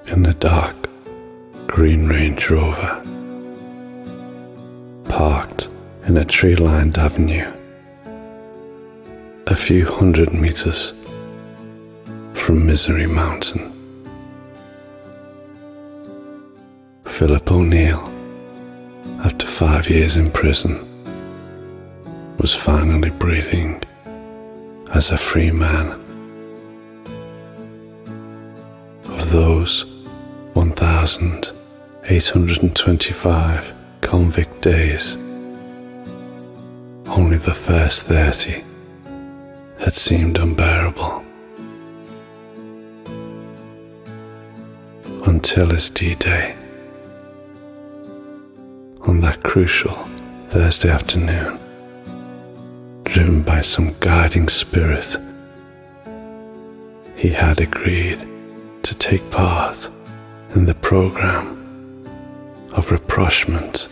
in a dark green Range Rover, parked in a tree-lined avenue, a few hundred meters from Misery Mountain. Philip O'Neill, after 5 years in prison, was finally breathing as a free man. Of those 1,825 convict days, only the first 30 had seemed unbearable. Until his D-Day. On that crucial Thursday afternoon, driven by some guiding spirit, he had agreed to take part in the program of rapprochement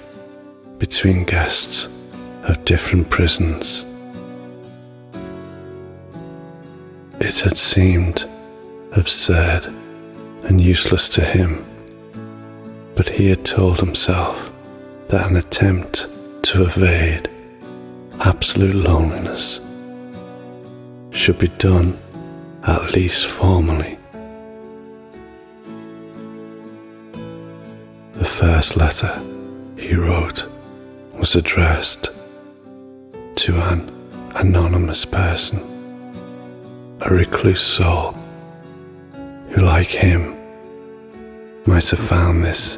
between guests of different prisons. It had seemed absurd and useless to him, but he had told himself that an attempt to evade absolute loneliness should be done at least formally. The first letter he wrote was addressed to an anonymous person, a recluse soul who, like him, might have found this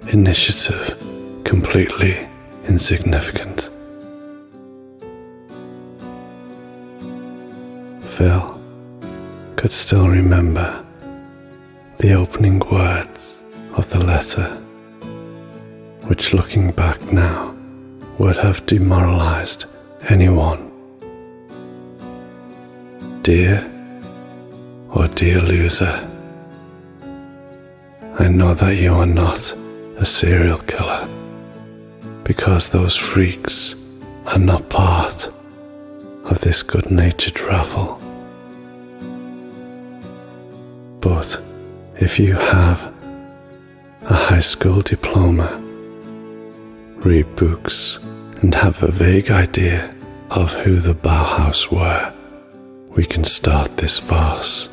initiative completely insignificant. Phil could still remember the opening words of the letter, which, looking back now, would have demoralized anyone. Dear or dear loser, I know that you are not a serial killer, because those freaks are not part of this good-natured raffle. But if you have a high school diploma, read books, and have a vague idea of who the Bauhaus were, we can start this farce.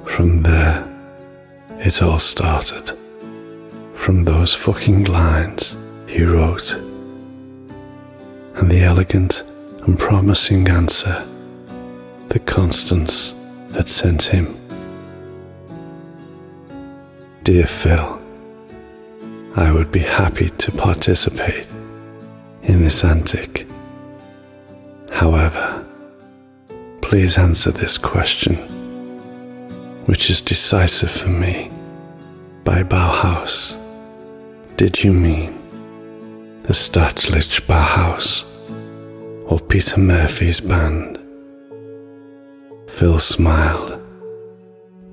From there, it all started. From those fucking lines he wrote, and the elegant and promising answer that Constance had sent him. Dear Phil, I would be happy to participate in this antic. However, please answer this question, which is decisive for me. By Bauhaus, did you mean the Staatliche Bauhaus or Peter Murphy's band? Phil smiled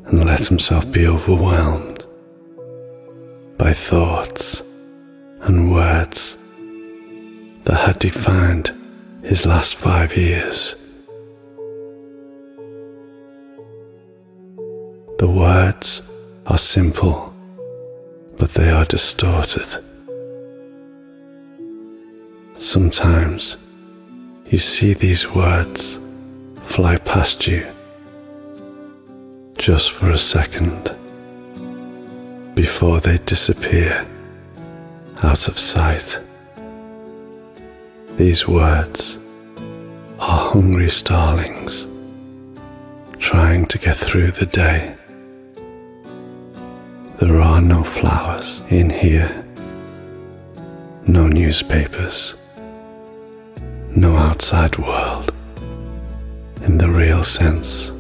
and let himself be overwhelmed by thoughts and words that had defined his last 5 years. The words are simple, but they are distorted. Sometimes you see these words fly past you just for a second before they disappear out of sight. These words are hungry starlings trying to get through the day. There are no flowers in here, no newspapers, no outside world in the real sense,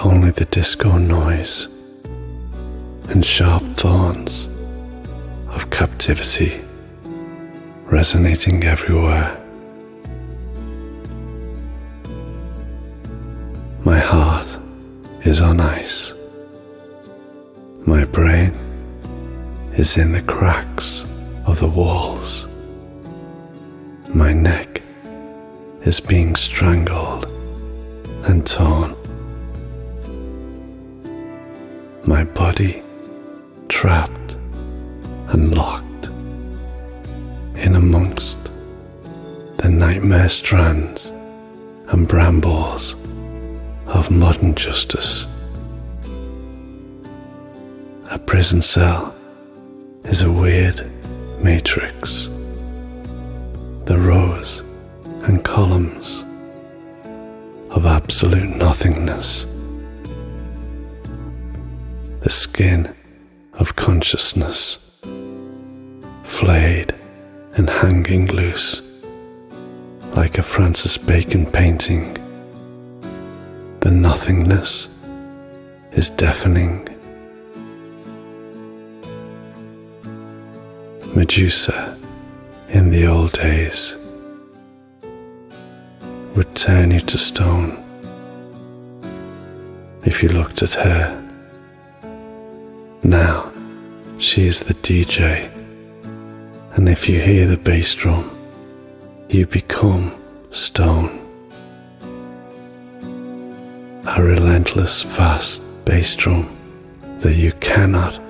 only the disco noise and sharp thorns of captivity resonating everywhere. My heart is on ice. My brain is in the cracks of the walls. My neck is being strangled and torn. My body trapped and locked in amongst the nightmare strands and brambles of modern justice. A prison cell is a weird matrix. The rows and columns of absolute nothingness. The skin of consciousness, flayed and hanging loose like a Francis Bacon painting. The nothingness is deafening. Medusa in the old days would turn you to stone if you looked at her. Now she is the DJ, and if you hear the bass drum, you become stone. A relentless fast bass drum that you cannot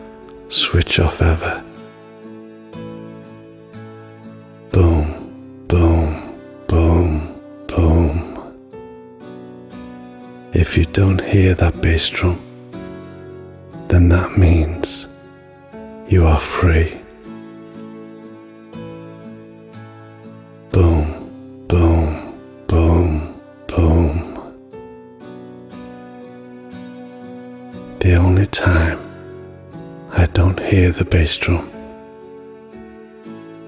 switch off ever. Boom, boom, boom, boom. If you don't hear that bass drum, then that means you are free. Boom, boom, boom, boom. The only time I don't hear the bass drum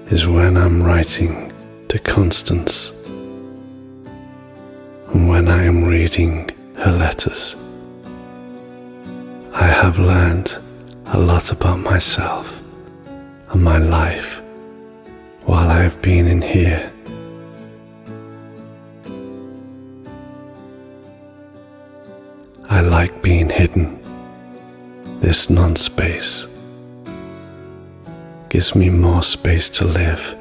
is when I'm writing to Constance and when I am reading her letters. I have learned a lot about myself and my life while I have been in here. I like being hidden. This non-space gives me more space to live.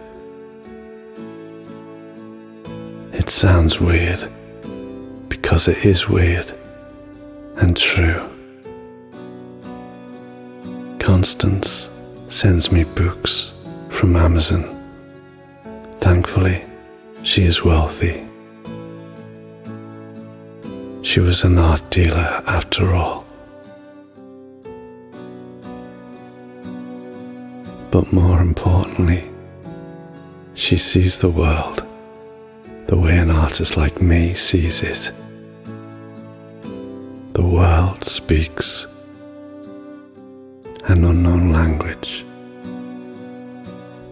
It sounds weird because it is weird and true. Constance sends me books from Amazon. Thankfully, she is wealthy. She was an art dealer after all. But more importantly, she sees the world the way an artist like me sees it. The world speaks an unknown language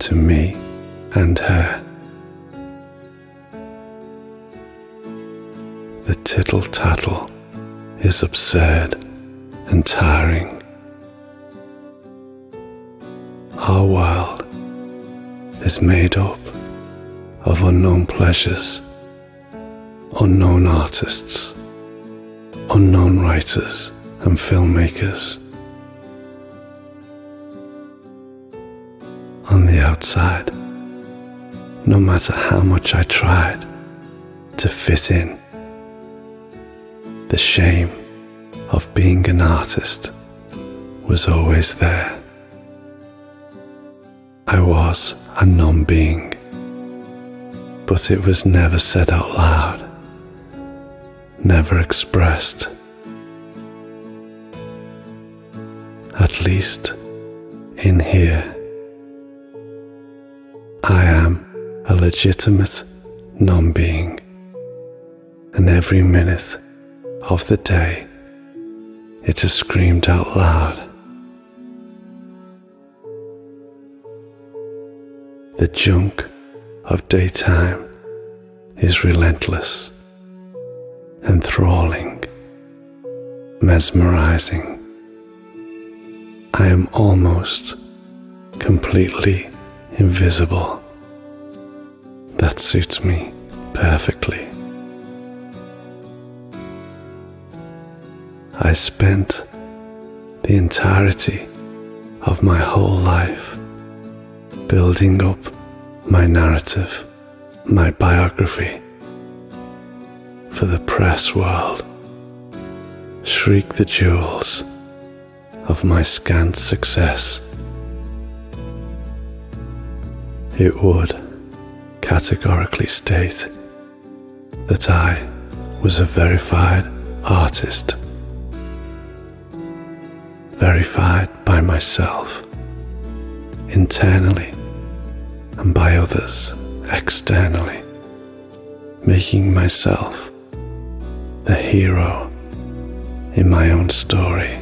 to me and her. The tittle-tattle is absurd and tiring. Our world is made up of unknown pleasures, unknown artists, unknown writers and filmmakers. On the outside, no matter how much I tried to fit in, the shame of being an artist was always there. I was a non-being, but it was never said out loud, never expressed. At least in here, I am a legitimate non-being, and every minute of the day it is screamed out loud. The junk of daytime is relentless, enthralling, mesmerizing. I am almost completely invisible. That suits me perfectly. I spent the entirety of my whole life building up my narrative, my biography, for the press world, shriek the jewels of my scant success. It would categorically state that I was a verified artist, verified by myself internally and by others externally, making myself the hero in my own story.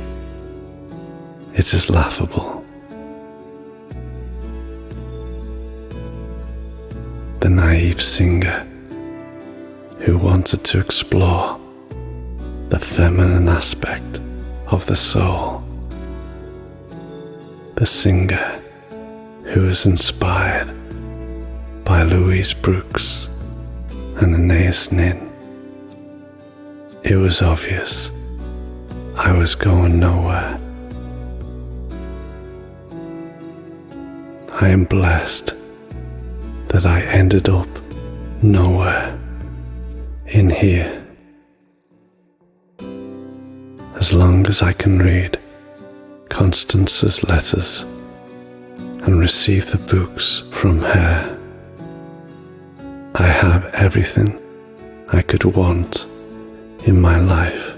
It is laughable. The naive singer who wanted to explore the feminine aspect of the soul. The singer who was inspired by Louise Brooks and Anais Nin. It was obvious I was going nowhere. I am blessed that I ended up nowhere in here. As long as I can read Constance's letters and receive the books from her, I have everything I could want in my life.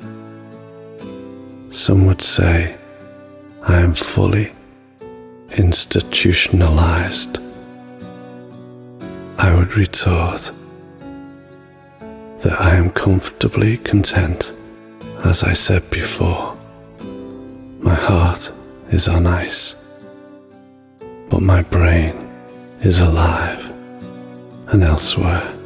Some would say I am fully institutionalized. I would retort that I am comfortably content. As I said before, my heart is on ice, but my brain is alive and elsewhere.